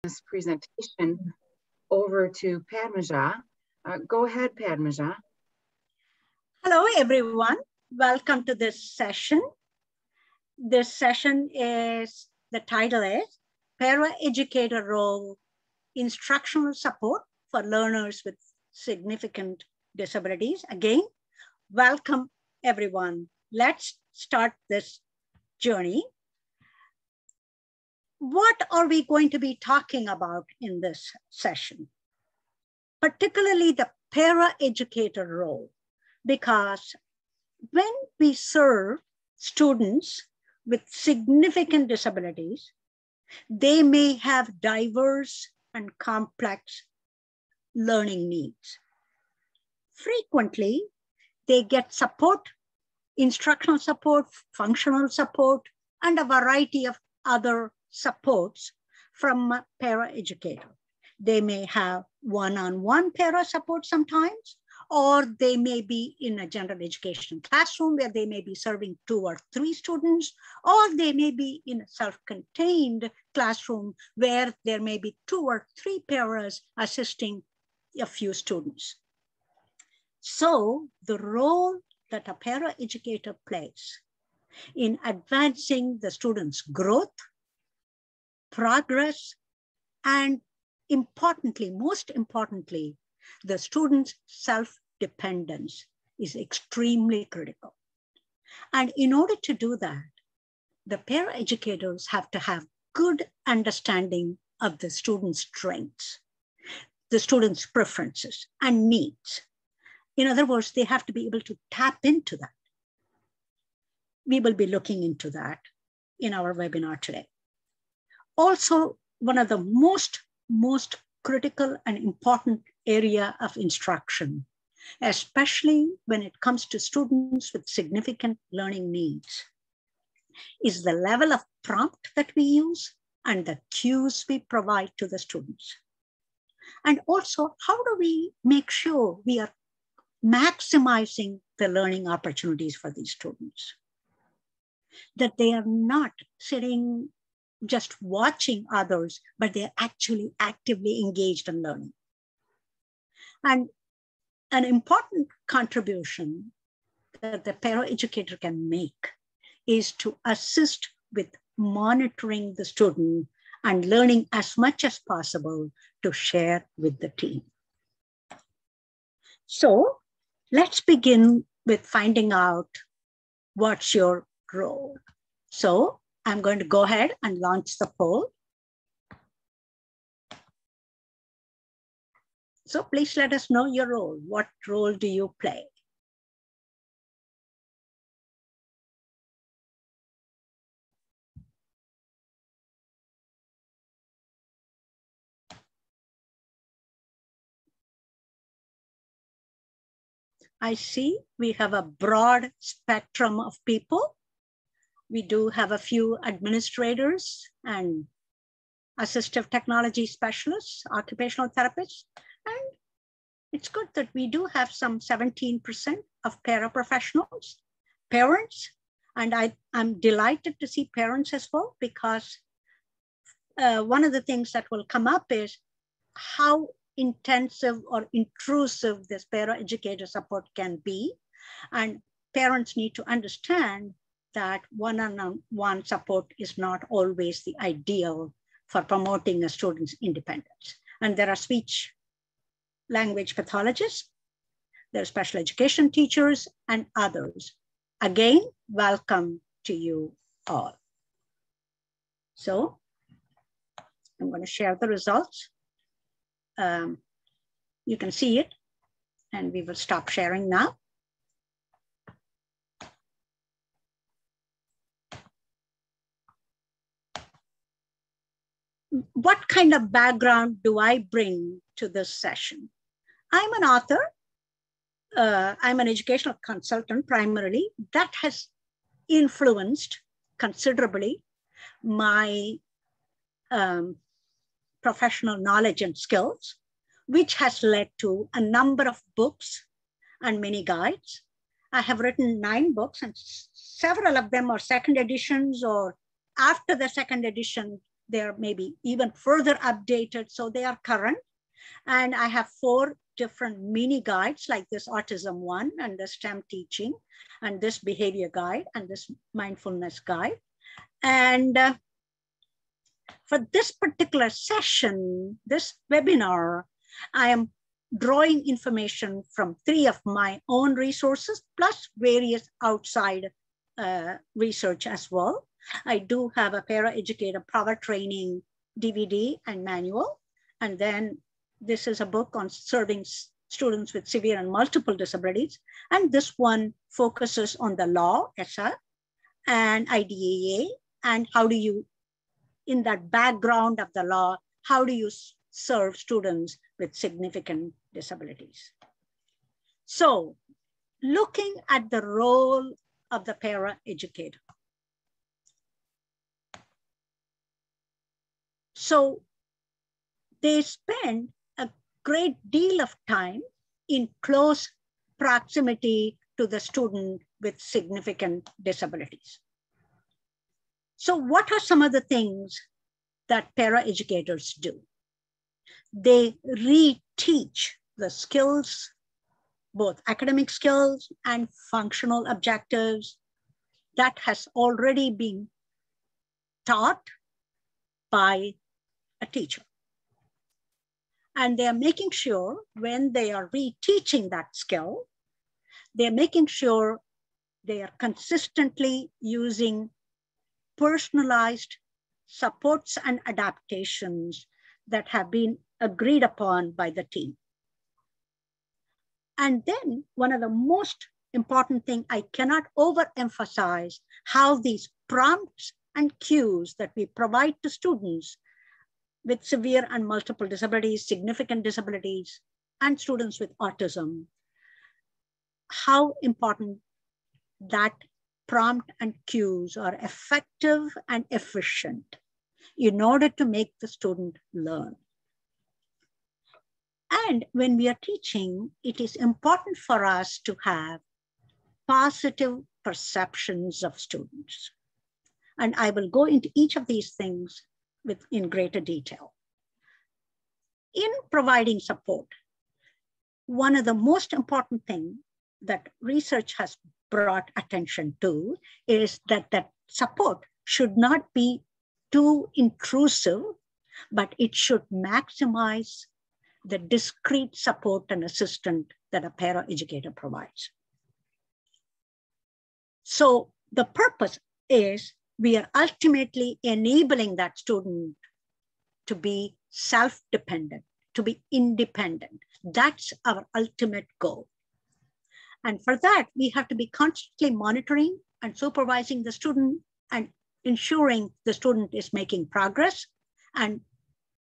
this presentation over to Padmaja. Go ahead, Padmaja. Hello, everyone. Welcome to this session. This session is, the title is Paraeducator Role, Instructional Support for Learners with Significant Disabilities. Again, welcome, everyone. Let's start this journey. What are we going to be talking about in this session? Particularly the paraeducator role, because when we serve students with significant disabilities, they may have diverse and complex learning needs. Frequently, they get support, instructional support, functional support, and a variety of other supports from a paraeducator. They may have one-on-one para support sometimes, or they may be in a general education classroom where they may be serving 2 or 3 students, or they may be in a self-contained classroom where there may be 2 or 3 paras assisting a few students. So the role that a paraeducator plays in advancing the students' growth, progress, and importantly, most importantly, the student's self-dependence is extremely critical. And in order to do that, the paraeducators have to have good understanding of the student's strengths, the student's preferences and needs. In other words, they have to be able to tap into that. We will be looking into that in our webinar today. Also, one of the most critical and important area of instruction, especially when it comes to students with significant learning needs, is the level of prompt that we use and the cues we provide to the students. And also, how do we make sure we are maximizing the learning opportunities for these students? That they are not sitting just watching others, but they're actually actively engaged in learning. And an important contribution that the paraeducator can make is to assist with monitoring the student and learning as much as possible to share with the team. So let's begin with finding out what's your role. So I'm going to go ahead and launch the poll. So please let us know your role. What role do you play? I see we have a broad spectrum of people. We do have a few administrators and assistive technology specialists, occupational therapists, and it's good that we do have some 17% of paraprofessionals, parents, and I'm delighted to see parents as well, because one of the things that will come up is how intensive or intrusive this paraeducator support can be, and parents need to understand that one-on-one support is not always the ideal for promoting a student's independence. And there are speech language pathologists, there are special education teachers, and others. Again, welcome to you all. So I'm going to share the results. You can see it, and we will stop sharing now. What kind of background do I bring to this session? I'm an author. I'm an educational consultant primarily. That has influenced considerably my professional knowledge and skills, which has led to a number of books and many guides. I have written 9 books, and several of them are second editions or after the second edition They are maybe even further updated, so they are current. And I have 4 different mini guides, like this autism one, and the STEM teaching, and this behavior guide, and this mindfulness guide. And for this particular session, this webinar, I am drawing information from 3 of my own resources, plus various outside research as well. I do have a Paraeducator power training DVD and manual. And then this is a book on serving students with severe and multiple disabilities. And this one focuses on the law, ESSA, and IDEA, and how do you, in that background of the law, how do you serve students with significant disabilities? So, looking at the role of the paraeducator. So, they spend a great deal of time in close proximity to the student with significant disabilities. So what are some of the things that paraeducators do? They reteach the skills, both academic skills and functional objectives that has already been taught by a teacher. And they're making sure when they are reteaching that skill, they're making sure they are consistently using personalized supports and adaptations that have been agreed upon by the team. And then one of the most important thing, I cannot overemphasize how these prompts and cues that we provide to students with severe and multiple disabilities, significant disabilities, and students with autism, how important that prompt and cues are effective and efficient in order to make the student learn. And when we are teaching, it is important for us to have positive perceptions of students. And I will go into each of these things in greater detail. In providing support, one of the most important things that research has brought attention to is that that support should not be too intrusive, but it should maximize the discrete support and assistance that a paraeducator provides. So the purpose is we are ultimately enabling that student to be self-dependent, to be independent. That's our ultimate goal. And for that, we have to be constantly monitoring and supervising the student and ensuring the student is making progress, and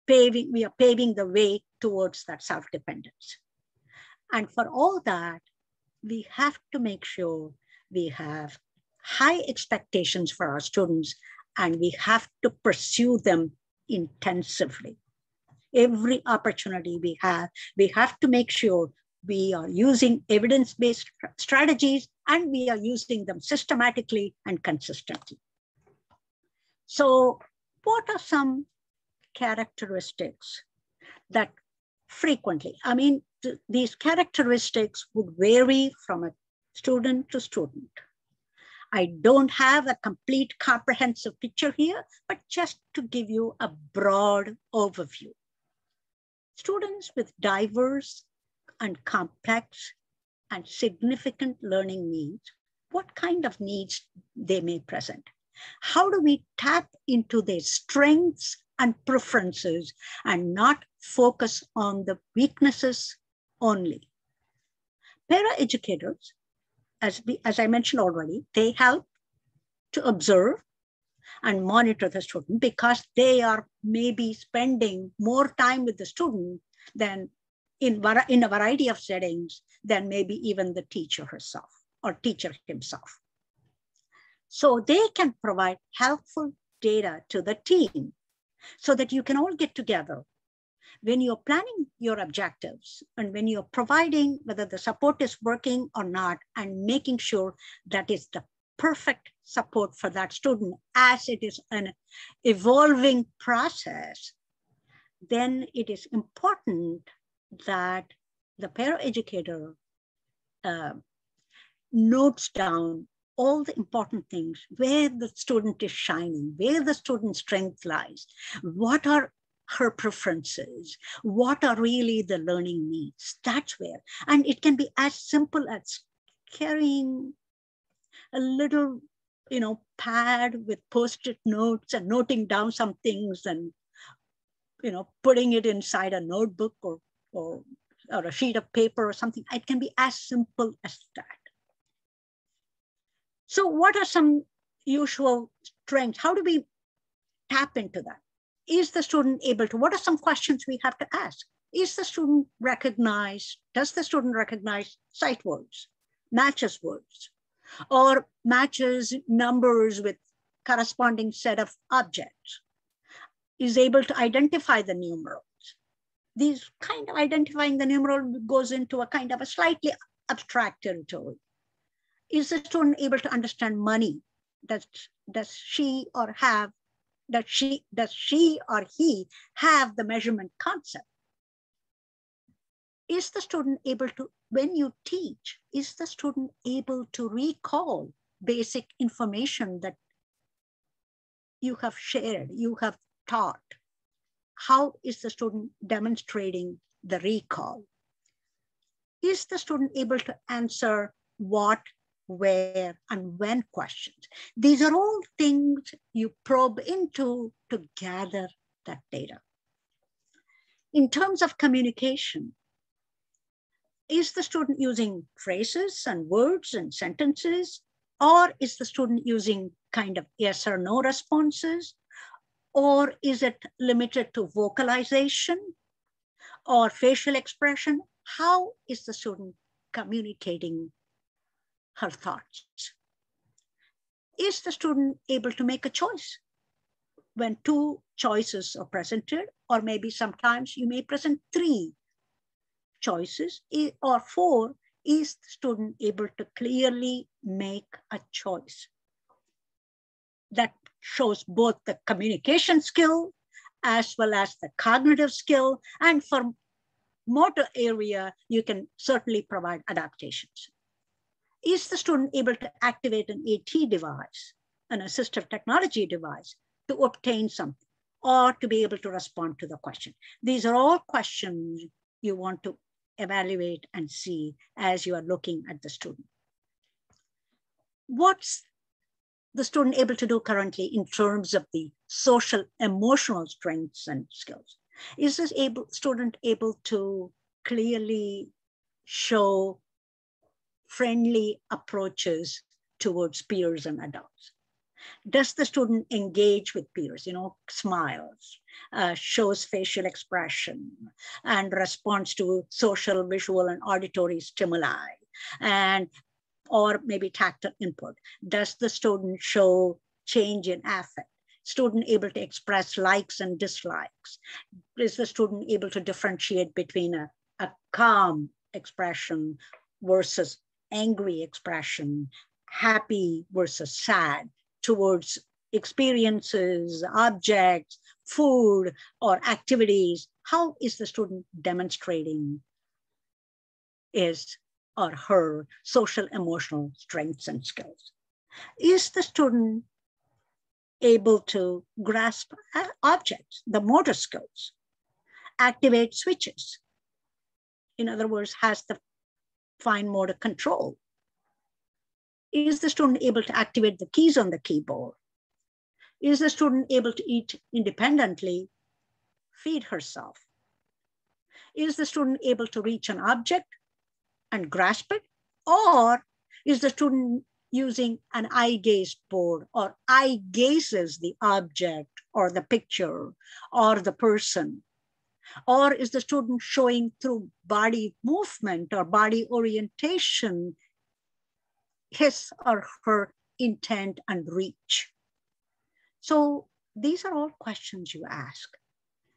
we are paving the way towards that self-dependence. And for all that, we have to make sure we have high expectations for our students, and we have to pursue them intensively. Every opportunity we have to make sure we are using evidence-based strategies, and we are using them systematically and consistently. So what are some characteristics that frequently, these characteristics would vary from a student to student. I don't have a complete comprehensive picture here, but just to give you a broad overview. Students with diverse and complex and significant learning needs, what kind of needs they may present? How do we tap into their strengths and preferences and not focus on the weaknesses only? Paraeducators, as I mentioned already, they help to observe and monitor the student because they are maybe spending more time with the student than in a variety of settings than maybe even the teacher herself or teacher himself. So they can provide helpful data to the team so that you can all get together when you're planning your objectives and when you're providing whether the support is working or not and making sure that is the perfect support for that student as it is an evolving process, then it is important that the paraeducator notes down all the important things, where the student is shining, where the student's strength lies, what are her preferences, what are really the learning needs. That's where, and it can be as simple as carrying a little, pad with post-it notes and noting down some things and, putting it inside a notebook or a sheet of paper or something. It can be as simple as that. So what are some usual strengths? How do we tap into that? Is the student able to, what are some questions we have to ask? Is the student recognized, does the student recognize sight words, matches words, or matches numbers with corresponding set of objects? Is able to identify the numerals? These kind of identifying the numeral goes into a kind of a slightly abstract territory. Is the student able to understand money? Does she or he have the measurement concept? Is the student able to, when you teach, is the student able to recall basic information that you have shared, you have taught? How is the student demonstrating the recall? Is the student able to answer what, where, and when questions? These are all things you probe into to gather that data. In terms of communication, is the student using phrases and words and sentences, or is the student using kind of yes or no responses, or is it limited to vocalization or facial expression? How is the student communicating her thoughts? Is the student able to make a choice when two choices are presented, or maybe sometimes you may present three choices or four? Is the student able to clearly make a choice? That shows both the communication skill as well as the cognitive skill, and for motor area, you can certainly provide adaptations. Is the student able to activate an AT device, an assistive technology device, to obtain something or to be able to respond to the question? These are all questions you want to evaluate and see as you are looking at the student. What's the student able to do currently in terms of the social emotional strengths and skills? Is this student able to clearly show friendly approaches towards peers and adults? Does the student engage with peers, smiles, shows facial expression, and responds to social, visual, and auditory stimuli, or maybe tactile input? Does the student show change in affect? Student able to express likes and dislikes? Is the student able to differentiate between a calm expression versus angry expression, happy versus sad, towards experiences, objects, food, or activities? How is the student demonstrating his or her social emotional strengths and skills? Is the student able to grasp objects, the motor skills, activate switches? In other words, has the fine motor control? Is the student able to activate the keys on the keyboard? Is the student able to eat independently, feed herself? Is the student able to reach an object and grasp it? Or is the student using an eye gaze board, or eye gazes the object or the picture or the person? Or is the student showing through body movement or body orientation his or her intent and reach? So these are all questions you ask.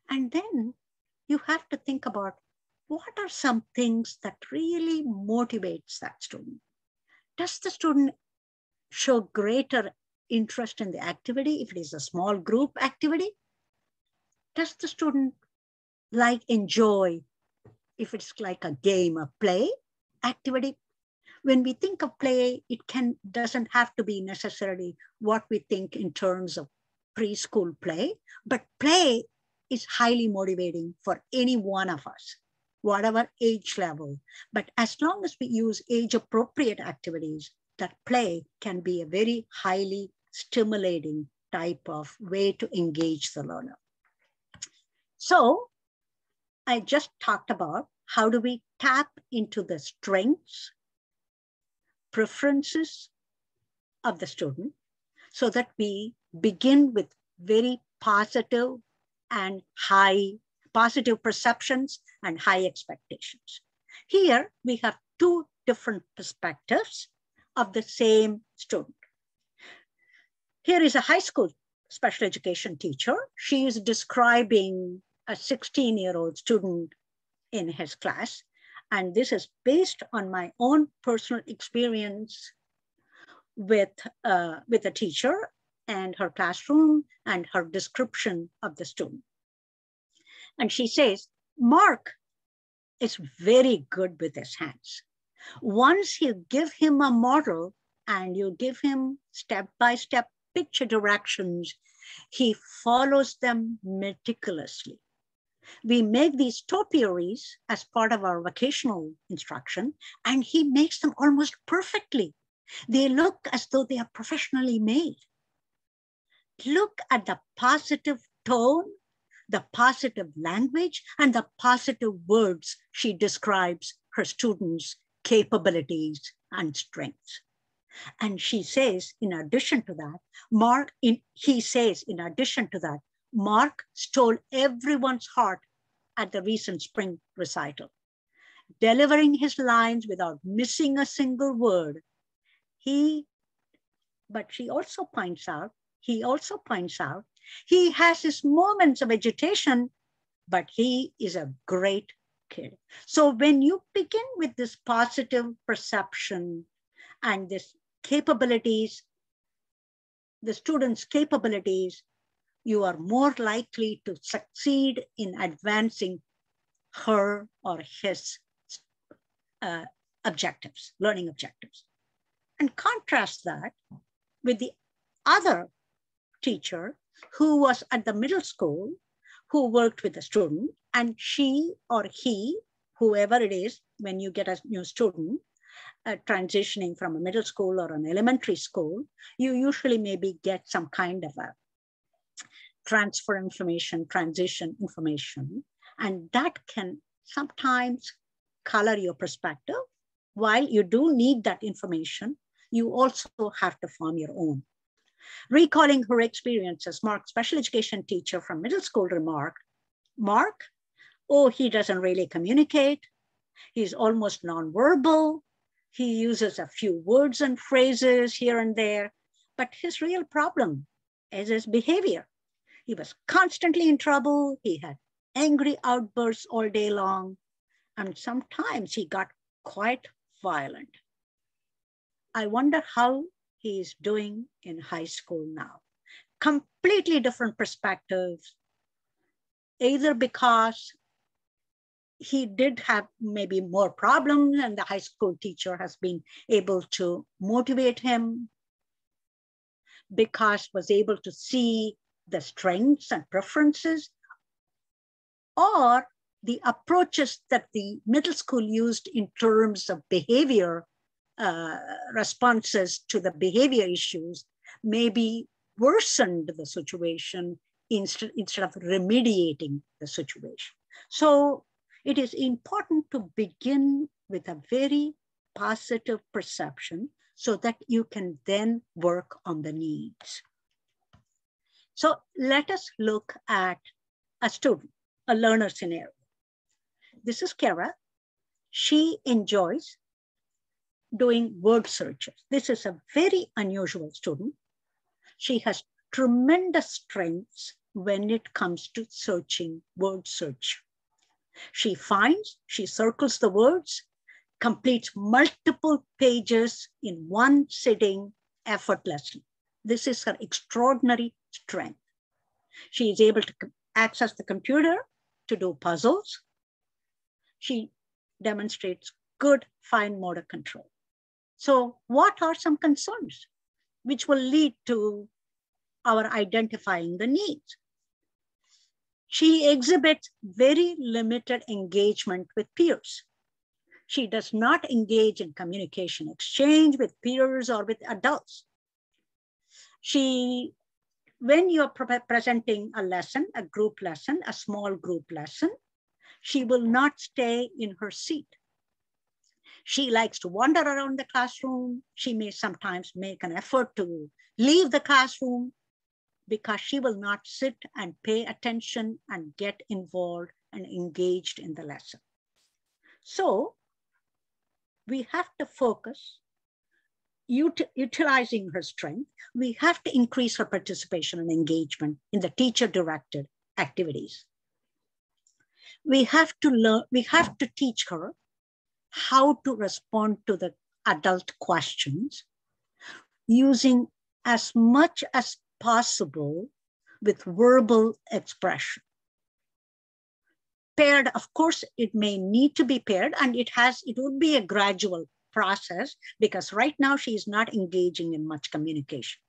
And then you have to think about, what are some things that really motivates that student? Does the student show greater interest in the activity? If it is a small group activity, does the student enjoy if it's like a game, a play activity? When we think of play, it doesn't have to be necessarily what we think in terms of preschool play, but play is highly motivating for any one of us, whatever age level. But as long as we use age-appropriate activities, that play can be a very highly stimulating type of way to engage the learner. So I just talked about how do we tap into the strengths, preferences of the student so that we begin with very positive perceptions and high expectations. Here we have two different perspectives of the same student. Here is a high school special education teacher. She is describing a 16-year-old student in his class. And this is based on my own personal experience with a teacher and her classroom and her description of the student. And she says, Mark is very good with his hands. Once you give him a model and you give him step-by-step picture directions, he follows them meticulously. We make these topiaries as part of our vocational instruction, and he makes them almost perfectly. They look as though they are professionally made. Look at the positive tone, the positive language, and the positive words she describes her students' capabilities and strengths. And she says, in addition to that, Mark stole everyone's heart at the recent spring recital, delivering his lines without missing a single word. But he also points out, he has his moments of agitation, but he is a great kid. So when you begin with this positive perception and this capabilities, the student's capabilities, you are more likely to succeed in advancing her or his objectives, learning objectives. And contrast that with the other teacher who was at the middle school, who worked with a student, and she or he, whoever it is, when you get a new student, transitioning from a middle school or an elementary school, you usually maybe get some kind of a transfer information, transition information, and that can sometimes color your perspective. While you do need that information, you also have to form your own. Recalling her experiences, Mark's special education teacher from middle school remarked, Mark, oh, he doesn't really communicate. He's almost nonverbal. He uses a few words and phrases here and there, but his real problem is his behavior. He was constantly in trouble. He had angry outbursts all day long, and sometimes he got quite violent. I wonder how he is doing in high school now. Completely different perspectives, either because he did have maybe more problems and the high school teacher has been able to motivate him, because was able to see the strengths and preferences, or the approaches that the middle school used in terms of behavior responses to the behavior issues maybe worsened the situation instead of remediating the situation. So it is important to begin with a very positive perception so that you can then work on the needs. So let us look at a student, a learner scenario. This is Kara. She enjoys doing word searches. This is a very unusual student. She has tremendous strengths when it comes to searching, word search. She circles the words, completes multiple pages in one sitting effortlessly. This is her extraordinary strength. She is able to access the computer to do puzzles. She demonstrates good fine motor control. So what are some concerns which will lead to our identifying the needs? She exhibits very limited engagement with peers. She does not engage in communication exchange with peers or with adults. When you're presenting a lesson, a group lesson, a small group lesson, she will not stay in her seat. She likes to wander around the classroom. She may sometimes make an effort to leave the classroom because she will not sit and pay attention and get involved and engaged in the lesson. So we have to focus, utilizing her strength. We have to increase her participation and engagement in the teacher-directed activities. We have to teach her how to respond to the adult questions using as much as possible with verbal expression. Paired, of course, it may need to be paired, and it would be a gradual process because right now she is not engaging in much communication.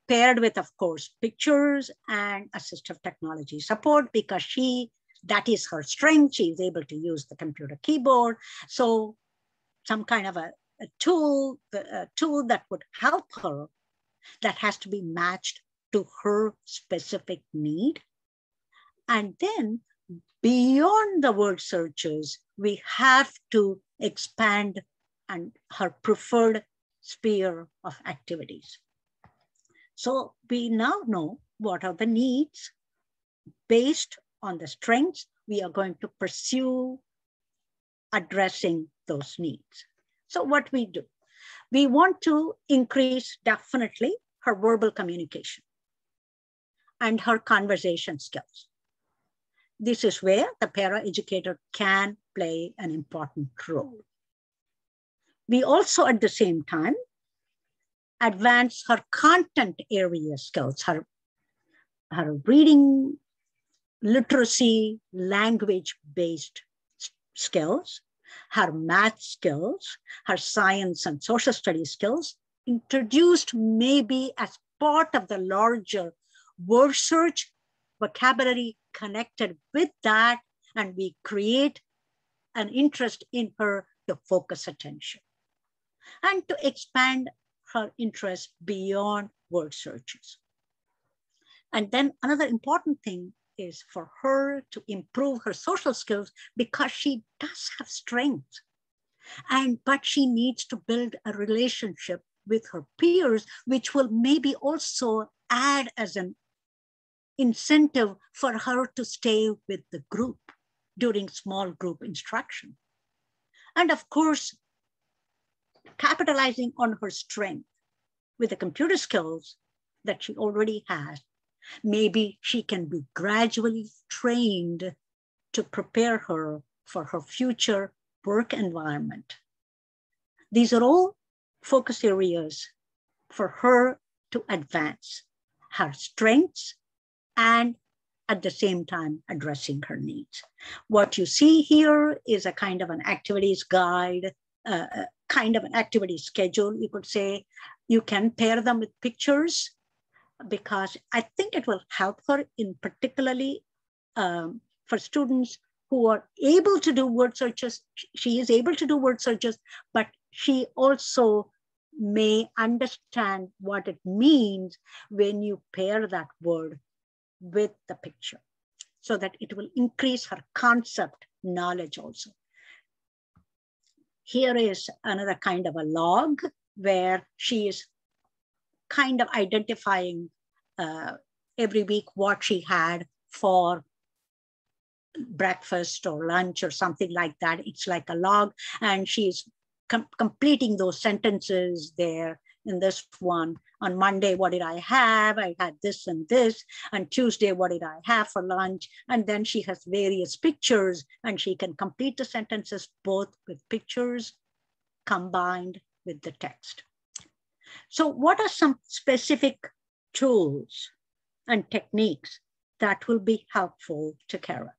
Paired with, of course, pictures and assistive technology support because that is her strength. She is able to use the computer keyboard. So some kind of a tool that would help her that has to be matched to her specific need. And then beyond the word searches, we have to expand her preferred sphere of activities. So we now know what are the needs. Based on the strengths, we are going to pursue addressing those needs. So what we do, we want to increase definitely her verbal communication and her conversation skills. This is where the paraeducator can play an important role. We also, at the same time, advance her content area skills, her reading, literacy, language-based skills, her math skills, her science and social studies skills, introduced maybe as part of the larger word search vocabulary connected with that, and we create an interest in her to focus attention and to expand her interest beyond word searches. And then another important thing is for her to improve her social skills because she does have strength, but she needs to build a relationship with her peers, which will maybe also add as an incentive for her to stay with the group during small group instruction. And of course, capitalizing on her strength with the computer skills that she already has, maybe she can be gradually trained to prepare her for her future work environment. These are all focus areas for her to advance her strengths and at the same time addressing her needs. What you see here is a kind of an activities guide, kind of an activity schedule, you could say. You can pair them with pictures because I think it will help her in particularly for students who are able to do word searches. She is able to do word searches, but she also may understand what it means when you pair that word with the picture, so that it will increase her concept knowledge also. Here is another kind of a log where she is kind of identifying every week what she had for breakfast or lunch or something like that. It's like a log, and she's completing those sentences there. In this one, on Monday, what did I have? I had this and this. On Tuesday, what did I have for lunch? And then she has various pictures, and she can complete the sentences both with pictures combined with the text. So what are some specific tools and techniques that will be helpful to Kara?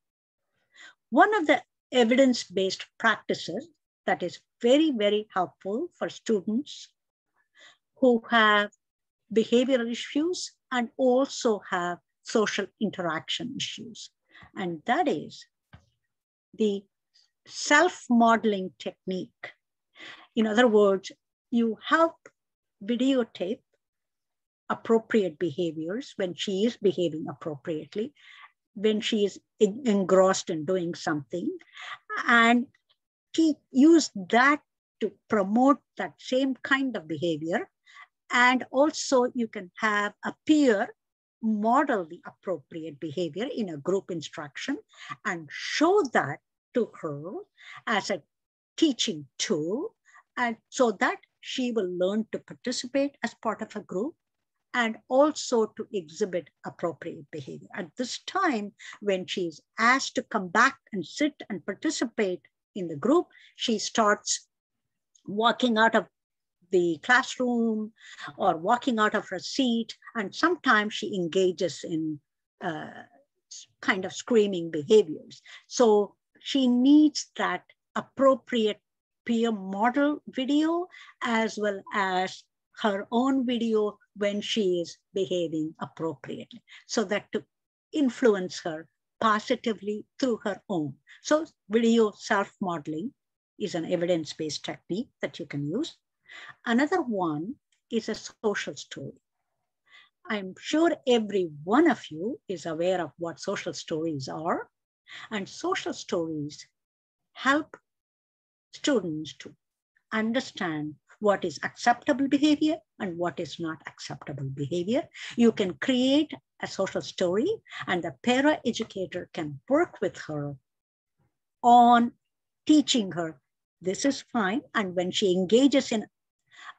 One of the evidence-based practices that is very, very helpful for students who have behavioral issues and also have social interaction issues. And that is the self-modeling technique. In other words, you help videotape appropriate behaviors when she is behaving appropriately, when she is engrossed in doing something, and use that to promote that same kind of behavior. And also you can have a peer model the appropriate behavior in a group instruction and show that to her as a teaching tool, and so that she will learn to participate as part of a group and also to exhibit appropriate behavior. At this time, when she's asked to come back and sit and participate in the group, she starts walking out of the classroom or walking out of her seat, and sometimes she engages in kind of screaming behaviors. So she needs that appropriate peer model video as well as her own video when she is behaving appropriately, so that to influence her positively through her own. So video self-modeling is an evidence-based technique that you can use. Another one is a social story. I'm sure every one of you is aware of what social stories are, and social stories help students to understand what is acceptable behavior and what is not acceptable behavior. You can create a social story, and the paraeducator can work with her on teaching her this is fine. And when she engages in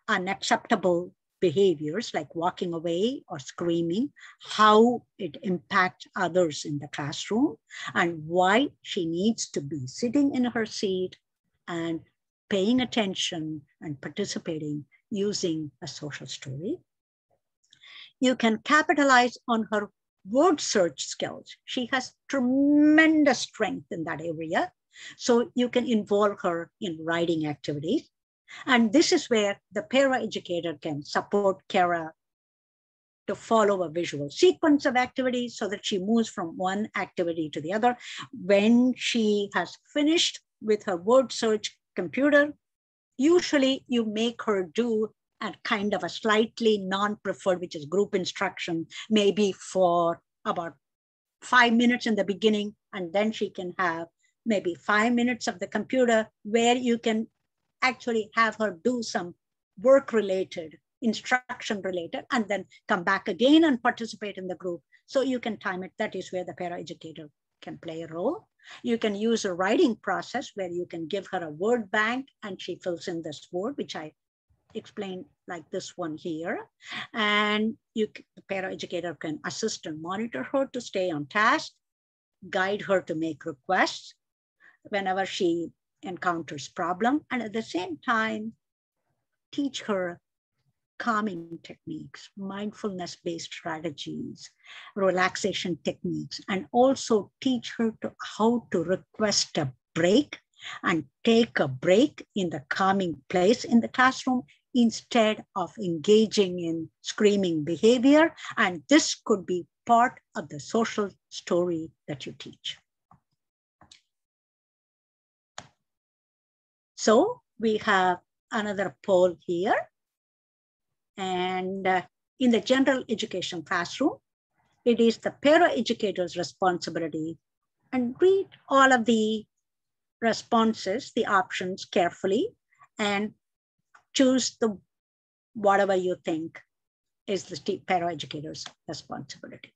unacceptable behaviors like walking away or screaming, how it impacts others in the classroom and why she needs to be sitting in her seat and paying attention and participating using a social story. You can capitalize on her word search skills. She has tremendous strength in that area. So you can involve her in writing activities. And this is where the paraeducator can support Kara to follow a visual sequence of activities so that she moves from one activity to the other. When she has finished with her word search computer, usually you make her do a kind of a slightly non-preferred, which is group instruction, maybe for about 5 minutes in the beginning, and then she can have maybe 5 minutes of the computer where you can actually have her do some work-related, instruction-related, and then come back again and participate in the group. So you can time it. That is where the paraeducator can play a role. You can use a writing process where you can give her a word bank and she fills in this word, which I explained like this one here. And the paraeducator can assist and monitor her to stay on task, guide her to make requests whenever she encounters problem, and at the same time, teach her calming techniques, mindfulness-based strategies, relaxation techniques, and also teach her how to request a break and take a break in the calming place in the classroom instead of engaging in screaming behavior. And this could be part of the social story that you teach. So we have another poll here. And in the general education classroom, it is the paraeducator's responsibility, and read all of the responses, the options carefully, and choose the whatever you think is the paraeducator's responsibility.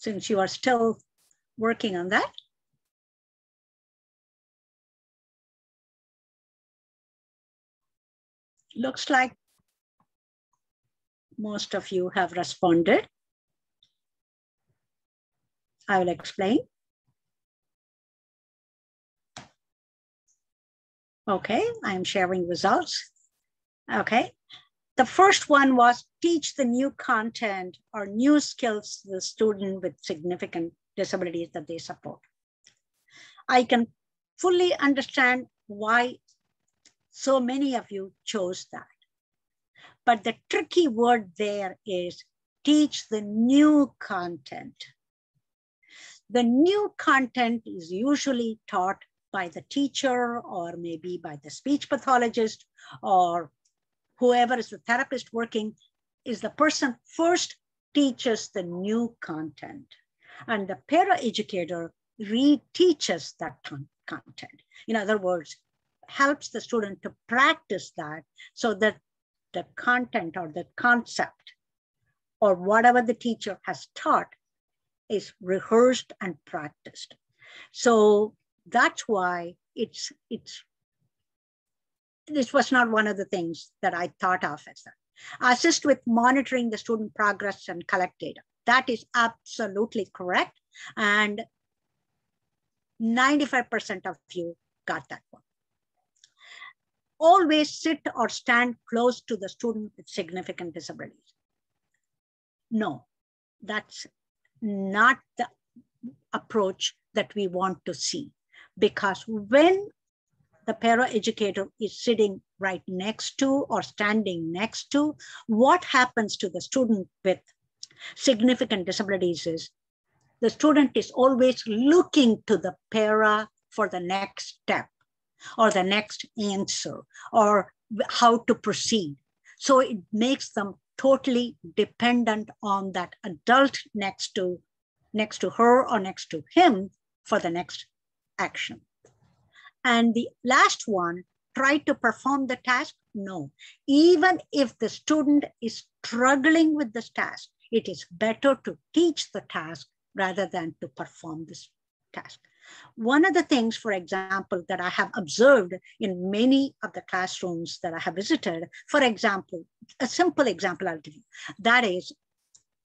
since you are still working on that. Looks like most of you have responded. I will explain. Okay, I'm sharing results. Okay, the first one was teach the new content or new skills to the student with significant disabilities that they support. I can fully understand why so many of you chose that. But the tricky word there is teach the new content. The new content is usually taught by the teacher or maybe by the speech pathologist or whoever is the therapist working, is the person first teaches the new content. And the paraeducator reteaches that content. In other words, helps the student to practice that so that the content or the concept or whatever the teacher has taught is rehearsed and practiced. So that's why this was not one of the things that I thought of as that. Assist with monitoring the student progress and collect data. That is absolutely correct. And 95% of you got that one. Always sit or stand close to the student with significant disabilities. No, that's not the approach that we want to see. Because when the paraeducator is sitting right next to or standing next to, what happens to the student with significant disabilities is the student is always looking to the para for the next step or the next answer or how to proceed. So it makes them totally dependent on that adult next to her or next to him for the next action. And the last one, try to perform the task? No. Even if the student is struggling with this task, it is better to teach the task rather than to perform this task. One of the things, for example, that I have observed in many of the classrooms that I have visited, for example, a simple example I'll give you, that is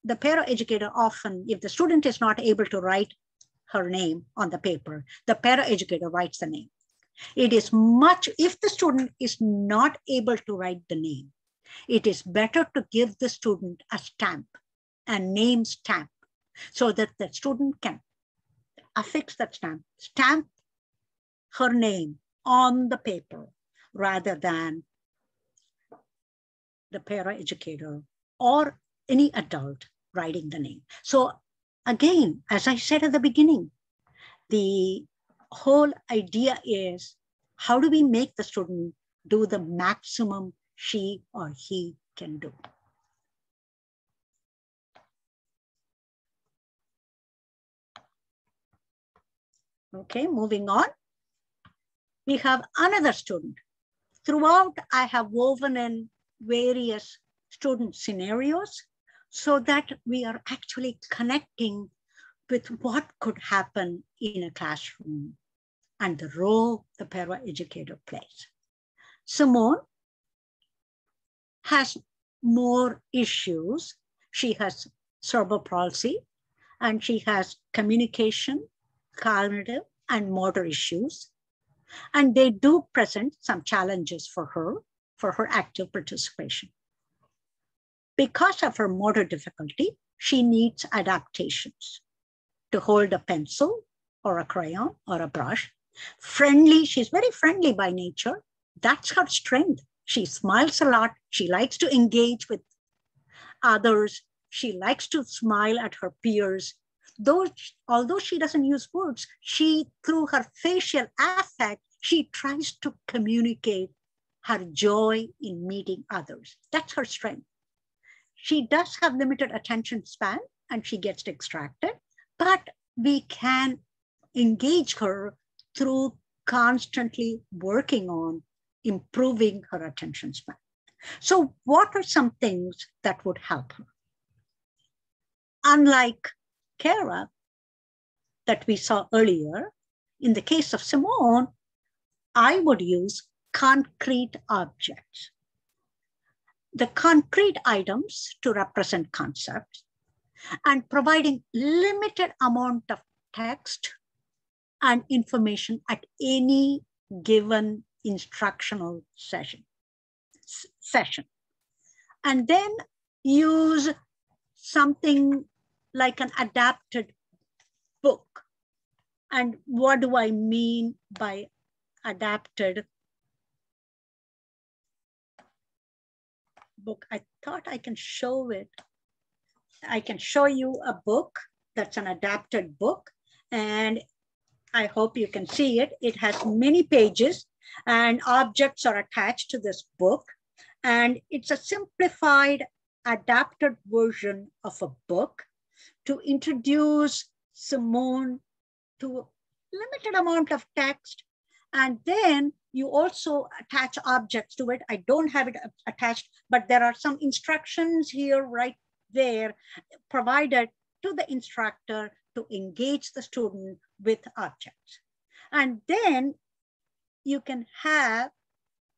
the paraeducator often, if the student is not able to write her name on the paper, the paraeducator writes the name. It is much, if the student is not able to write the name, it is better to give the student a stamp, a name stamp, so that the student can affix that stamp her name on the paper rather than the paraeducator or any adult writing the name. So again, as I said at the beginning, the whole idea is how do we make the student do the maximum she or he can do? Okay, moving on. We have another student. Throughout, I have woven in various student scenarios so that we are actually connecting with what could happen in a classroom and the role the paraeducator plays. Simone has more issues. She has cerebral palsy and she has communication, cognitive, and motor issues. And they do present some challenges for her active participation. Because of her motor difficulty, she needs adaptations to hold a pencil or a crayon or a brush. Friendly, she's very friendly by nature. That's her strength. She smiles a lot. She likes to engage with others. She likes to smile at her peers. Although she doesn't use words, through her facial affect, she tries to communicate her joy in meeting others. That's her strength. She does have limited attention span and she gets distracted, but we can engage her through constantly working on improving her attention span. So what are some things that would help her? Unlike care of that we saw earlier, in the case of Simone, I would use concrete objects. The concrete items to represent concepts and providing limited amount of text and information at any given instructional session. And then use something like an adapted book. And what do I mean by adapted book? I thought I can show it. I can show you a book that's an adapted book, and I hope you can see it. It has many pages and objects are attached to this book, and it's a simplified adapted version of a book to introduce Simone to a limited amount of text. And then you also attach objects to it. I don't have it attached, but there are some instructions here right there provided to the instructor to engage the student with objects. And then you can have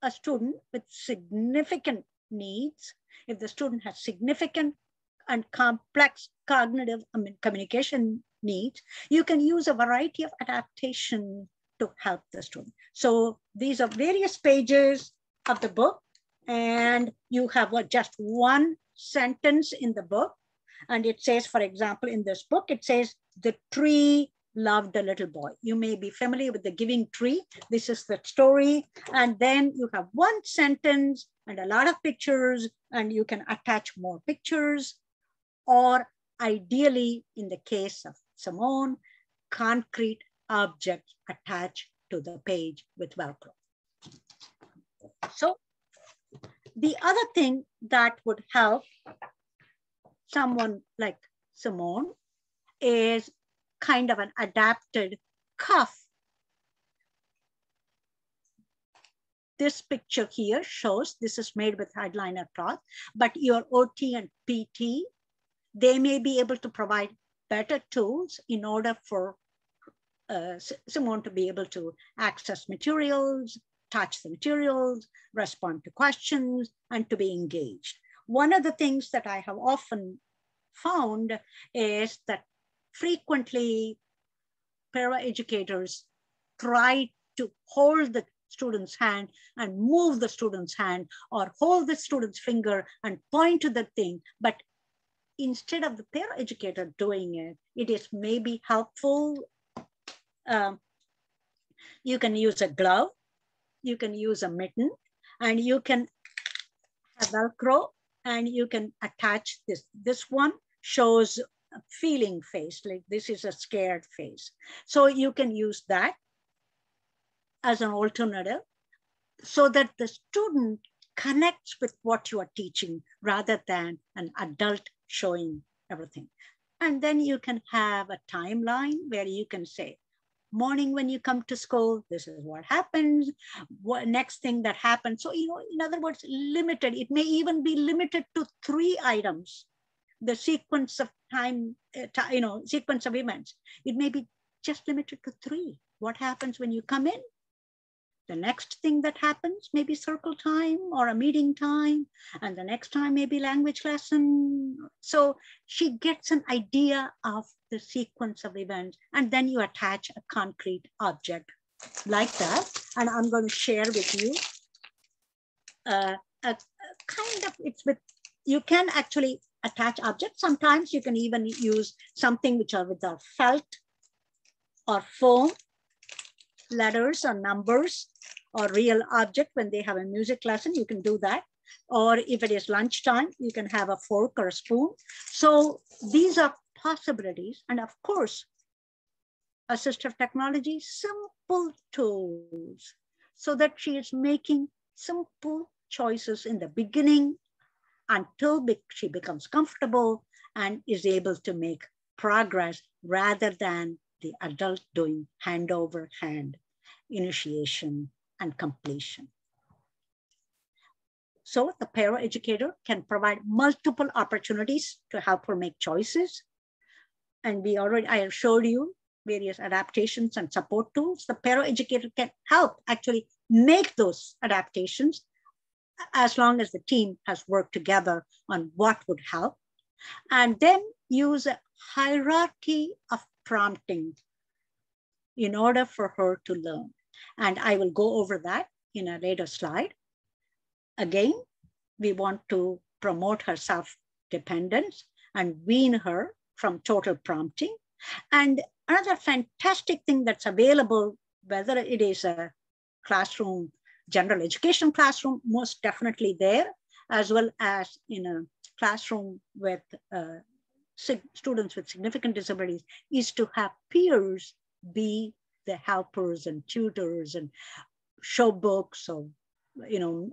a student with significant needs. If the student has significant and complex cognitive communication needs, you can use a variety of adaptation to help the student. So these are various pages of the book, and you have just one sentence in the book. And it says, for example, in this book, it says, the tree loved a little boy. You may be familiar with the giving tree. This is the story. And then you have one sentence and a lot of pictures, and you can attach more pictures. Or ideally, in the case of Simone, concrete objects attached to the page with Velcro. So the other thing that would help someone like Simone is kind of an adapted cuff. This picture here shows this is made with hardliner cloth, but your OT and PT, they may be able to provide better tools in order for Simone to be able to access materials, touch the materials, respond to questions, and to be engaged. One of the things that I have often found is that frequently paraeducators try to hold the student's hand and move the student's hand, or hold the student's finger and point to the thing. But instead of the paraeducator doing it, it is maybe helpful. You can use a glove, you can use a mitten, and you can have Velcro, and you can attach this. This one shows a feeling face, like this is a scared face. So you can use that as an alternative so that the student connects with what you are teaching rather than an adult showing everything. And then you can have a timeline where you can say, morning when you come to school, this is what happens, what next thing that happens. So, in other words, limited. It may even be limited to 3 items. The sequence of time, sequence of events. It may be just limited to 3. What happens when you come in? The next thing that happens may be circle time or a meeting time, and the next time may be language lesson. So she gets an idea of the sequence of events, and then you attach a concrete object like that. And I'm going to share with you a kind of, you can actually attach objects. Sometimes you can even use something which are with our felt or foam, letters or numbers, or real object. When they have a music lesson, you can do that. Or if it is lunchtime, you can have a fork or a spoon. So these are possibilities. And of course, assistive technology, simple tools, so that she is making simple choices in the beginning until she becomes comfortable and is able to make progress rather than the adult doing hand over hand initiation and completion. So the paraeducator can provide multiple opportunities to help her make choices. and I have showed you various adaptations and support tools. The paraeducator can help actually make those adaptations as long as the team has worked together on what would help. And then use a hierarchy of prompting in order for her to learn. And I will go over that in a later slide. Again, we want to promote her self-dependence and wean her from total prompting. And another fantastic thing that's available, whether it is a classroom, general education classroom, most definitely there, as well as in a classroom with students with significant disabilities, is to have peers be the helpers and tutors and show books or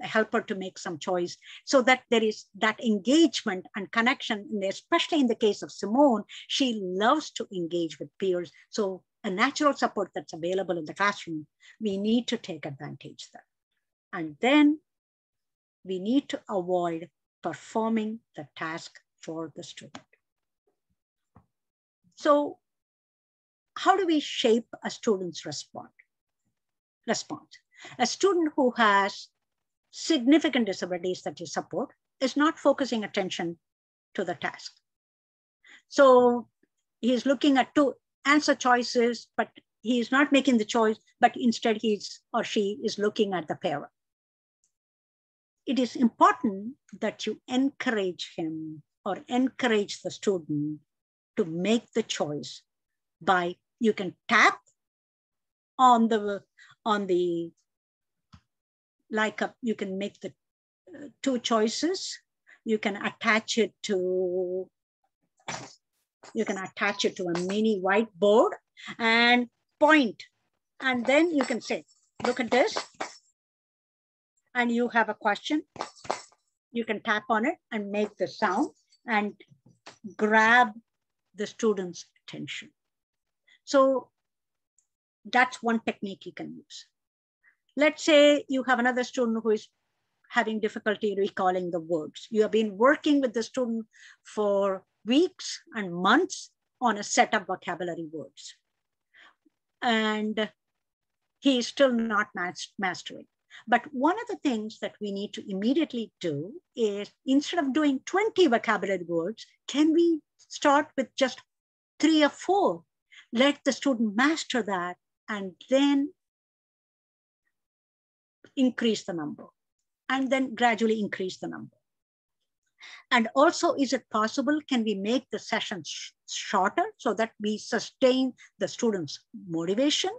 help her to make some choice, so that there is that engagement and connection. Especially in the case of Simone, she loves to engage with peers. So a natural support that's available in the classroom, we need to take advantage of that. And then we need to avoid performing the task for the student. So how do we shape a student's response? A student who has significant disabilities that you support is not focusing attention to the task. So he's looking at two answer choices, but he is not making the choice, but instead he's or she is looking at the parent. It is important that you encourage him or encourage the student to make the choice by, you can tap on the you can make the two choices. You can attach it to a mini whiteboard and point. And then you can say, look at this. And you have a question. You can tap on it and make the sound and grab the student's attention. So that's one technique you can use. Let's say you have another student who is having difficulty recalling the words. You have been working with the student for weeks and months on a set of vocabulary words. And he is still not mastering. But one of the things that we need to immediately do is, instead of doing 20 vocabulary words, can we start with just 3 or 4? Let the student master that and then increase the number, and then gradually increase the number. And also, is it possible, can we make the sessions shorter so that we sustain the students' motivation,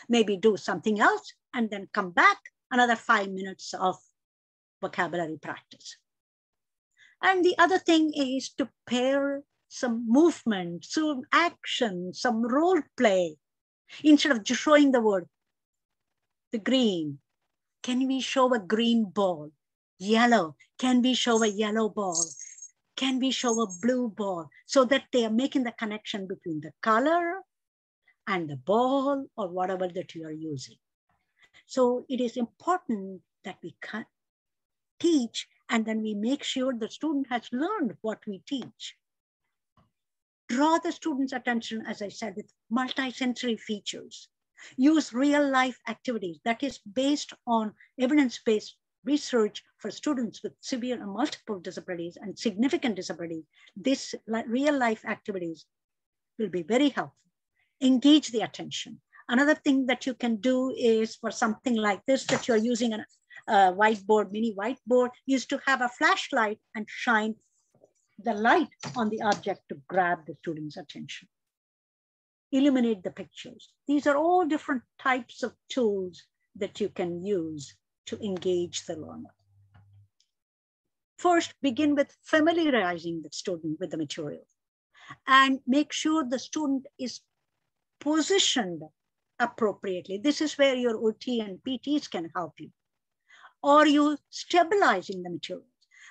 maybe do something else, and then come back another 5 minutes of vocabulary practice. And the other thing is to pair some movement, some action, some role play. Instead of just showing the word, the green, can we show a green ball? Yellow, can we show a yellow ball? Can we show a blue ball? So that they are making the connection between the color and the ball or whatever that you are using. So it is important that we teach, and then we make sure the student has learned what we teach. Draw the student's attention, as I said, with multisensory features. Use real life activities that is based on evidence-based research for students with severe and multiple disabilities and significant disabilities. This real life activities will be very helpful. Engage the attention. Another thing that you can do is, for something like this, that you're using a whiteboard, mini whiteboard, is to have a flashlight and shine the light on the object to grab the student's attention. Illuminate the pictures. These are all different types of tools that you can use to engage the learner. First, begin with familiarizing the student with the material and make sure the student is positioned appropriately. This is where your OT and PTs can help you. Or you stabilizing the materials.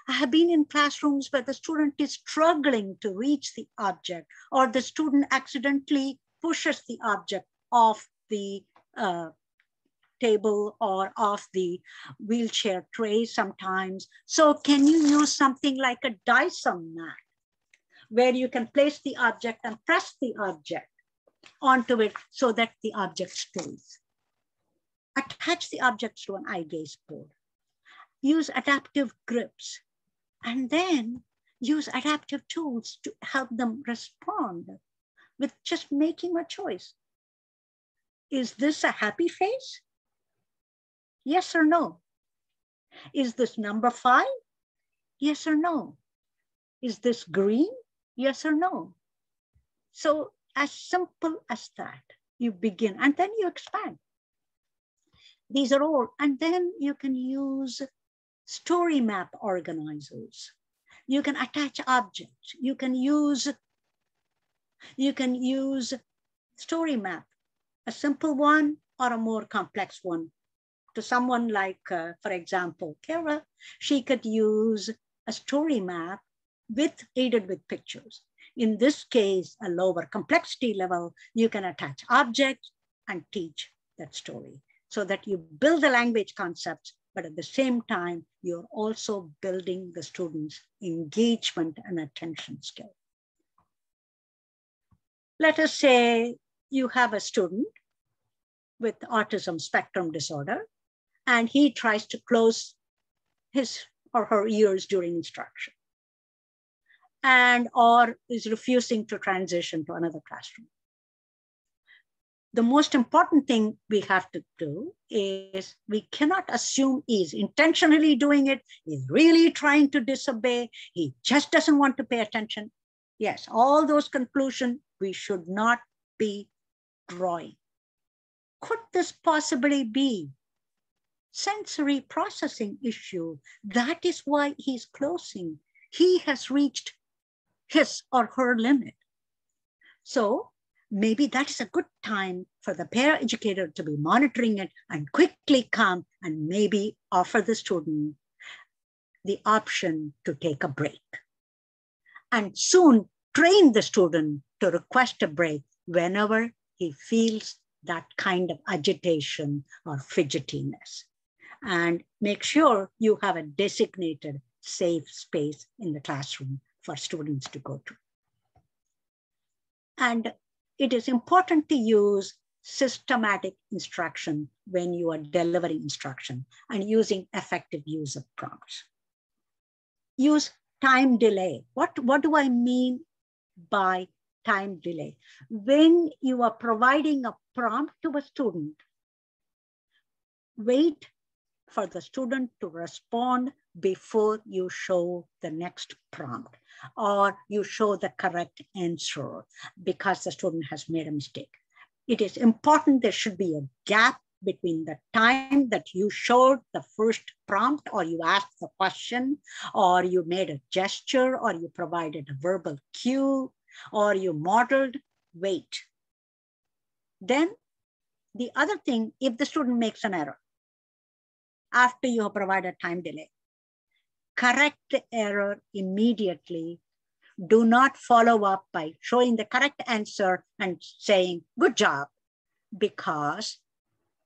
I have been in classrooms where the student is struggling to reach the object, or the student accidentally pushes the object off the table or off the wheelchair tray sometimes. So can you use something like a Dyson mat where you can place the object and press the object onto it so that the object stays. Attach the objects to an eye gaze board. Use adaptive grips, and then use adaptive tools to help them respond with just making a choice. Is this a happy face? Yes or no? Is this number 5? Yes or no? Is this green? Yes or no? So as simple as that, you begin and then you expand. These are all, and then you can use story map organizers. You can attach objects. You can use story map, a simple one or a more complex one. To someone like, for example, Kara, she could use a story map aided with pictures. In this case, a lower complexity level, you can attach objects and teach that story so that you build the language concepts, but at the same time, you're also building the students' engagement and attention skill. Let us say you have a student with autism spectrum disorder, and he tries to close his or her ears during instruction, or is refusing to transition to another classroom. The most important thing we have to do is we cannot assume he's intentionally doing it, he's really trying to disobey, he just doesn't want to pay attention. Yes, all those conclusions we should not be drawing. Could this possibly be sensory processing issue? That is why he's closing. He has reached his or her limit. So maybe that is a good time for the paraeducator to be monitoring it and quickly come and maybe offer the student the option to take a break. And soon train the student to request a break whenever he feels that kind of agitation or fidgetiness. And make sure you have a designated safe space in the classroom for students to go to. And it is important to use systematic instruction when you are delivering instruction and using effective use of prompts. Use time delay. What do I mean by time delay? When you are providing a prompt to a student, wait for the student to respond before you show the next prompt or you show the correct answer because the student has made a mistake. It is important there should be a gap between the time that you showed the first prompt or you asked the question or you made a gesture or you provided a verbal cue or you modeled. Wait. Then the other thing, if the student makes an error after you have provided time delay, correct the error immediately. Do not follow up by showing the correct answer and saying, good job, because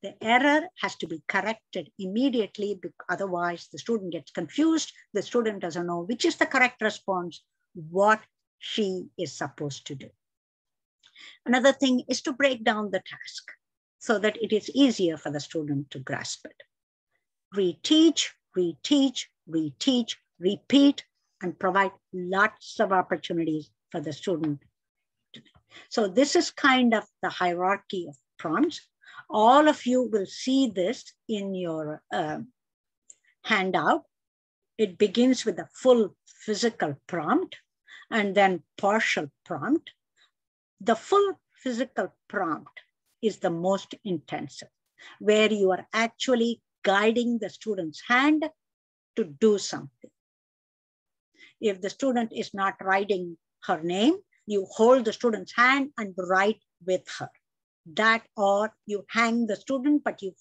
the error has to be corrected immediately. Otherwise, the student gets confused. The student doesn't know which is the correct response, what she is supposed to do. Another thing is to break down the task so that it is easier for the student to grasp it. Reteach, reteach, reteach, repeat, and provide lots of opportunities for the student. So this is kind of the hierarchy of prompts. All of you will see this in your handout. It begins with a full physical prompt and then partial prompt. The full physical prompt is the most intensive, where you are actually guiding the student's hand to do something. If the student is not writing her name, you hold the student's hand and write with her. That, or you hang the student, but you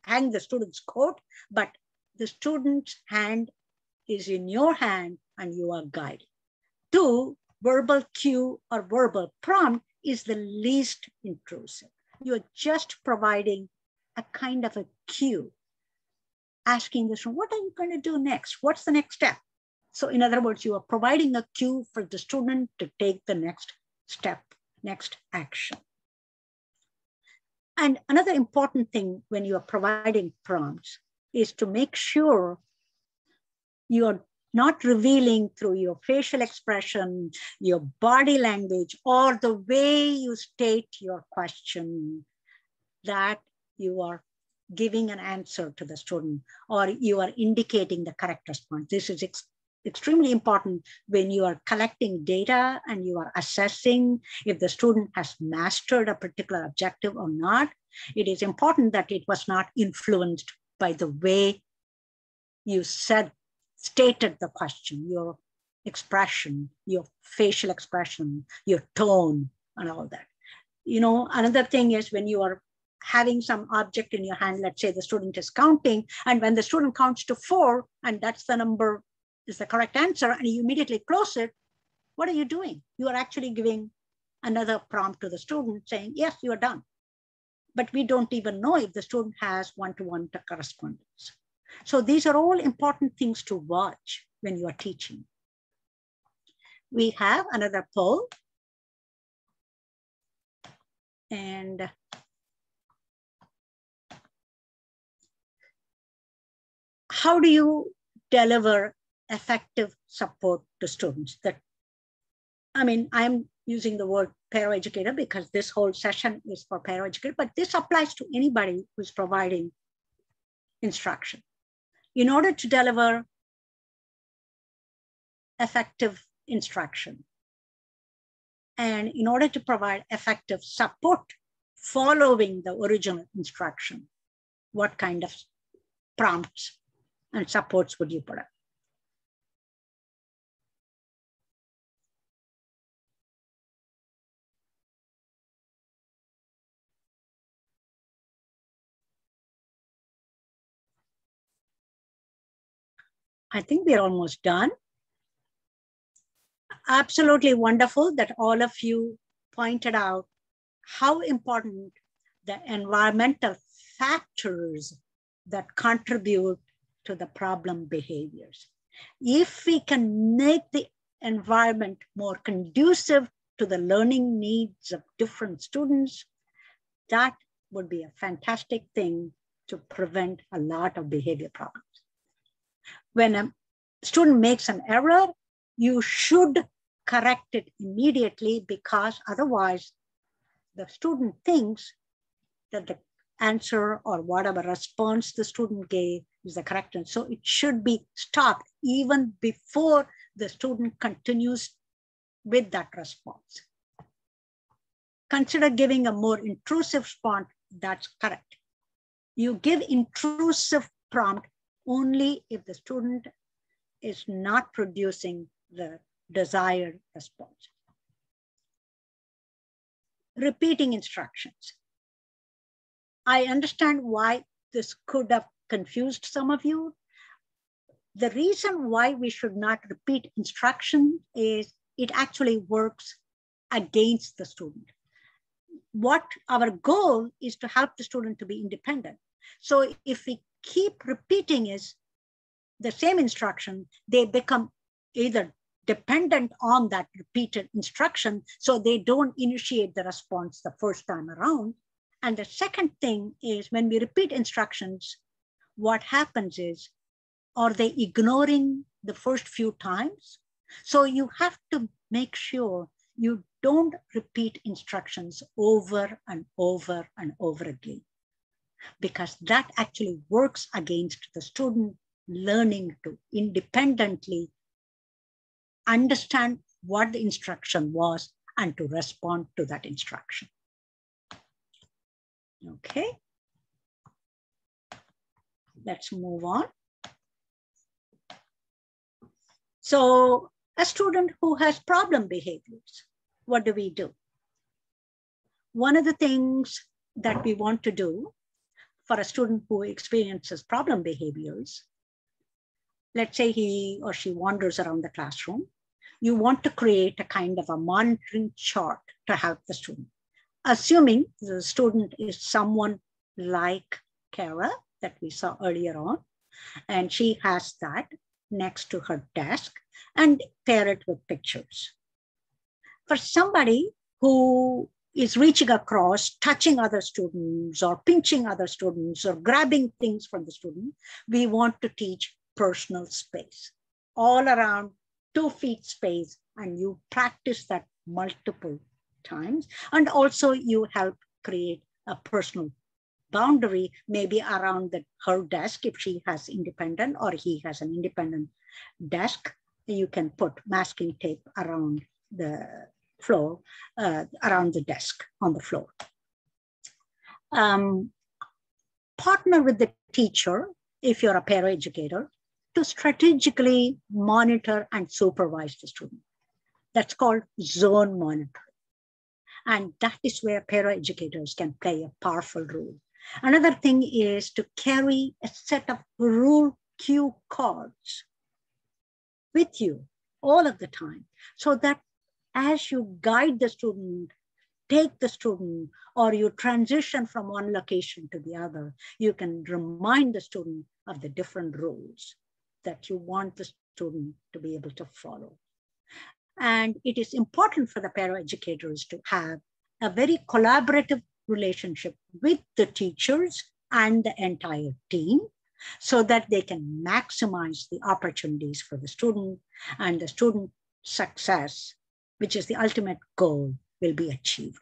hang the student's coat, but the student's hand is in your hand and you are guiding. 2, verbal cue or verbal prompt is the least intrusive. You're just providing a kind of a cue, asking the student, what are you going to do next? What's the next step? So in other words, you are providing a cue for the student to take the next step, next action. And another important thing when you are providing prompts is to make sure you are not revealing through your facial expression, your body language, or the way you state your question that you are giving an answer to the student or you are indicating the correct response. This is extremely important when you are collecting data and you are assessing if the student has mastered a particular objective or not. It is important that it was not influenced by the way you stated the question, your expression, your facial expression, your tone, and all that. You know, another thing is when you are having some object in your hand, let's say the student is counting, and when the student counts to 4, and that's the number is the correct answer, and you immediately close it, what are you doing? You are actually giving another prompt to the student saying, yes, you are done. But we don't even know if the student has one-to-one correspondence. So these are all important things to watch when you are teaching. We have another poll. And how do you deliver effective support to students? That, I mean, I'm using the word paraeducator because this whole session is for paraeducator, but this applies to anybody who's providing instruction. In order to deliver effective instruction and in order to provide effective support following the original instruction, what kind of prompts and supports would you put up? I think we're almost done. Absolutely wonderful that all of you pointed out how important the environmental factors that contribute to the problem behaviors. If we can make the environment more conducive to the learning needs of different students, that would be a fantastic thing to prevent a lot of behavior problems. When a student makes an error, you should correct it immediately because otherwise the student thinks that the answer or whatever response the student gave is the correct one. So it should be stopped even before the student continues with that response. Consider giving a more intrusive response. That's correct. You give intrusive prompt only if the student is not producing the desired response. Repeating instructions. I understand why this could have confused some of you. The reason why we should not repeat instruction is it actually works against the student. What our goal is to help the student to be independent. So if we keep repeating is the same instruction, they become either dependent on that repeated instruction, so they don't initiate the response the first time around. And the second thing is when we repeat instructions, what happens is, are they ignoring the first few times? So you have to make sure you don't repeat instructions over and over and over again, because that actually works against the student learning to independently understand what the instruction was and to respond to that instruction. Okay, let's move on. So a student who has problem behaviors, what do we do? One of the things that we want to do for a student who experiences problem behaviors, let's say he or she wanders around the classroom, you want to create a kind of a monitoring chart to help the student. Assuming the student is someone like Kara that we saw earlier on, and she has that next to her desk, and pair it with pictures. For somebody who is reaching across, touching other students or pinching other students or grabbing things from the student, we want to teach personal space, all around 2 feet space, and you practice that multiple times. And also you help create a personal boundary, maybe around her desk if she has independent or he has an independent desk. You can put masking tape around the floor, around the desk on the floor. Partner with the teacher, if you're a paraeducator, to strategically monitor and supervise the student. That's called zone monitoring. And that is where paraeducators can play a powerful role. Another thing is to carry a set of rule cue cards with you all of the time, so that as you guide the student, take the student, or you transition from one location to the other, you can remind the student of the different rules that you want the student to be able to follow. And it is important for the paraeducators to have a very collaborative relationship with the teachers and the entire team, so that they can maximize the opportunities for the student, and the student success, which is the ultimate goal, will be achieved,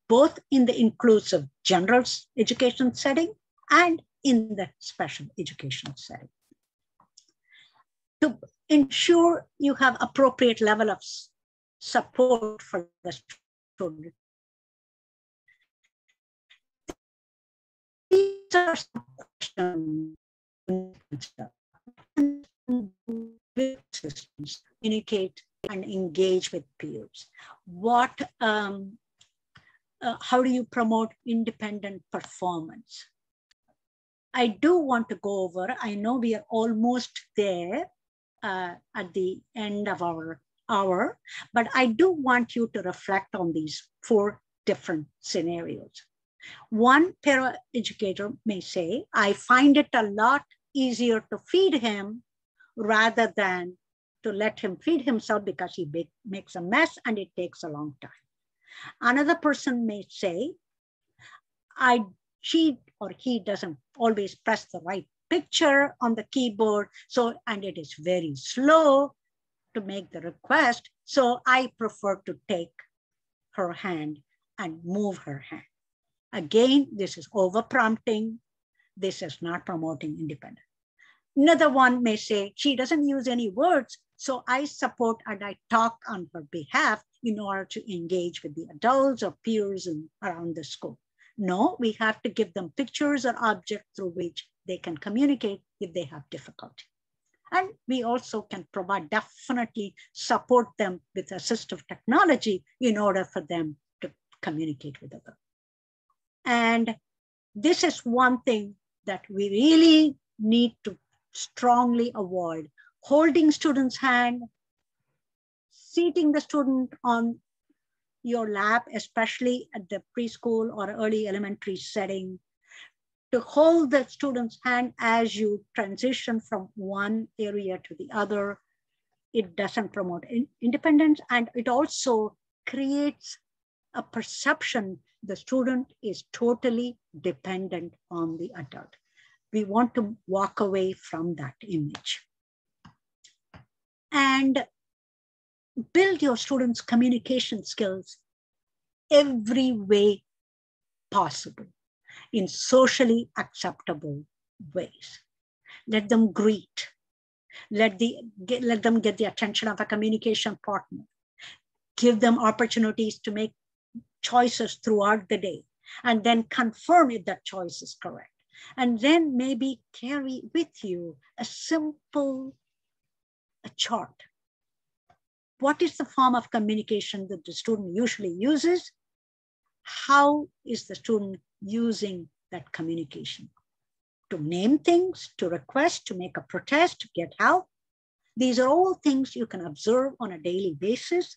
both in the inclusive general education setting and in the special education setting. To ensure you have appropriate level of support for the student, these are some questions systems, communicate and engage with peers. How do you promote independent performance? I do want to go over, I know we are almost there at the end of our hour, but I do want you to reflect on these 4 different scenarios. One paraeducator may say, I find it a lot easier to feed him rather than to let him feed himself because he makes a mess and it takes a long time. Another person may say, she or he doesn't always press the right picture on the keyboard, and it is very slow to make the request, so I prefer to take her hand and move her hand. Again, this is over-prompting. This is not promoting independence. Another one may say, she doesn't use any words, so I support and I talk on her behalf in order to engage with the adults or peers around the school. No, we have to give them pictures or objects through which they can communicate if they have difficulty. And we also can definitely support them with assistive technology in order for them to communicate with others. And this is one thing that we really need to strongly avoid: holding students' hand, seating the student on your lap, especially at the preschool or early elementary setting, to hold the student's hand as you transition from one area to the other. It doesn't promote independence, and it also creates a perception the student is totally dependent on the adult. We want to walk away from that image. And build your students' communication skills every way possible in socially acceptable ways. Let them greet. Let them get the attention of a communication partner. Give them opportunities to make choices throughout the day, and then confirm if that choice is correct. And then maybe carry with you a simple chart. What is the form of communication that the student usually uses? How is the student using that communication? To name things, to request, to make a protest, to get help. These are all things you can observe on a daily basis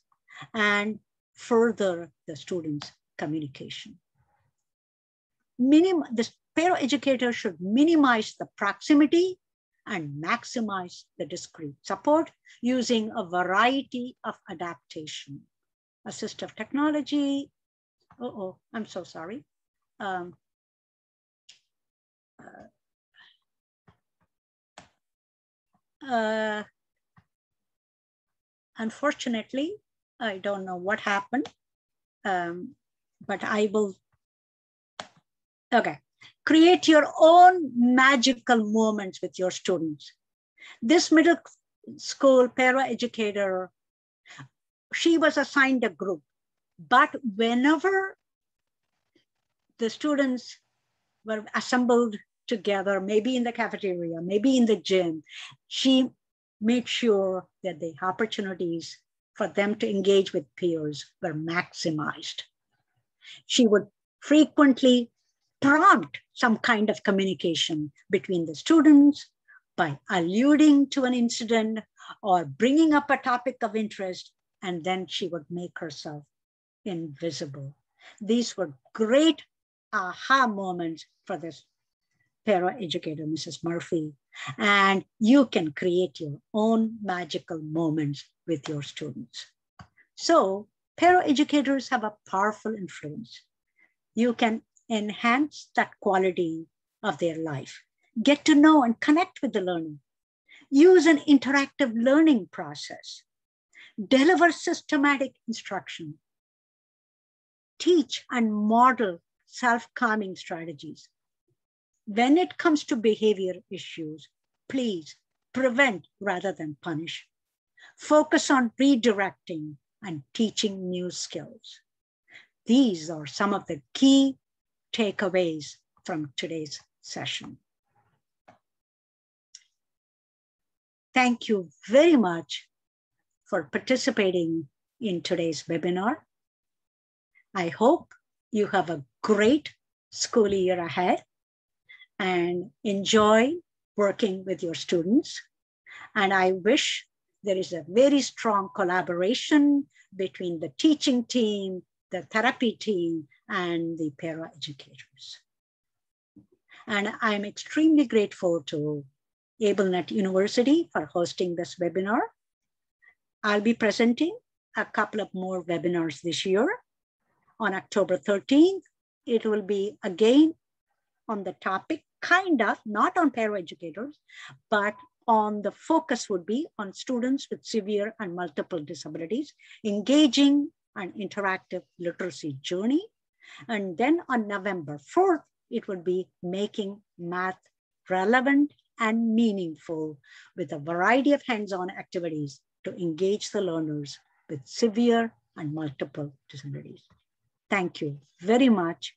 and further the student's communication. The paraeducator should minimize the proximity and maximize the discrete support using a variety of adaptation. Assistive technology, I'm so sorry. Unfortunately, I don't know what happened, but I will, okay. Create your own magical moments with your students. This middle school paraeducator, she was assigned a group, but whenever the students were assembled together, maybe in the cafeteria, maybe in the gym, she made sure that the opportunities for them to engage with peers were maximized. She would frequently prompt some kind of communication between the students by alluding to an incident or bringing up a topic of interest, and then she would make herself invisible. These were great aha moments for this paraeducator, Mrs. Murphy, and you can create your own magical moments with your students. So paraeducators have a powerful influence. You can enhance that quality of their life, get to know and connect with the learner, use an interactive learning process, deliver systematic instruction, teach and model self-calming strategies. When it comes to behavior issues, please prevent rather than punish. Focus on redirecting and teaching new skills. These are some of the key takeaways from today's session. Thank you very much for participating in today's webinar. I hope you have a great school year ahead and enjoy working with your students. And I wish there is a very strong collaboration between the teaching team, the therapy team, and the paraeducators. And I'm extremely grateful to AbleNet University for hosting this webinar. I'll be presenting a couple of more webinars this year. On October 13th, it will be again on the topic, kind of, not on paraeducators, but on the focus would be on students with severe and multiple disabilities, engaging an interactive literacy journey. And then on November 4th, it would be making math relevant and meaningful with a variety of hands-on activities to engage the learners with severe and multiple disabilities. Thank you very much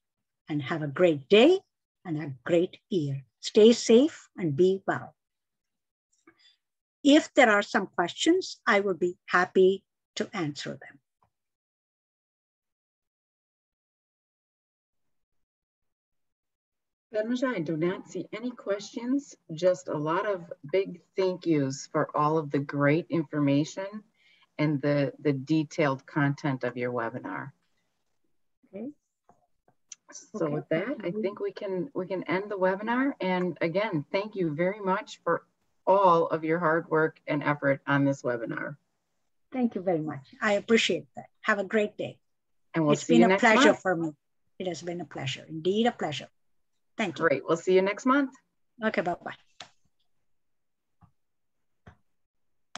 and have a great day and a great year. Stay safe and be well. If there are some questions, I would be happy to answer them. Padmaja, I do not see any questions, just a lot of big thank yous for all of the great information and the detailed content of your webinar. Okay. So with that, I think we can end the webinar. And again, thank you very much for all of your hard work and effort on this webinar. Thank you very much. I appreciate that. Have a great day. And we'll it's see you been a next pleasure month. for me. It has been a pleasure, indeed a pleasure. Thank you. Great. We'll see you next month. Okay, bye-bye.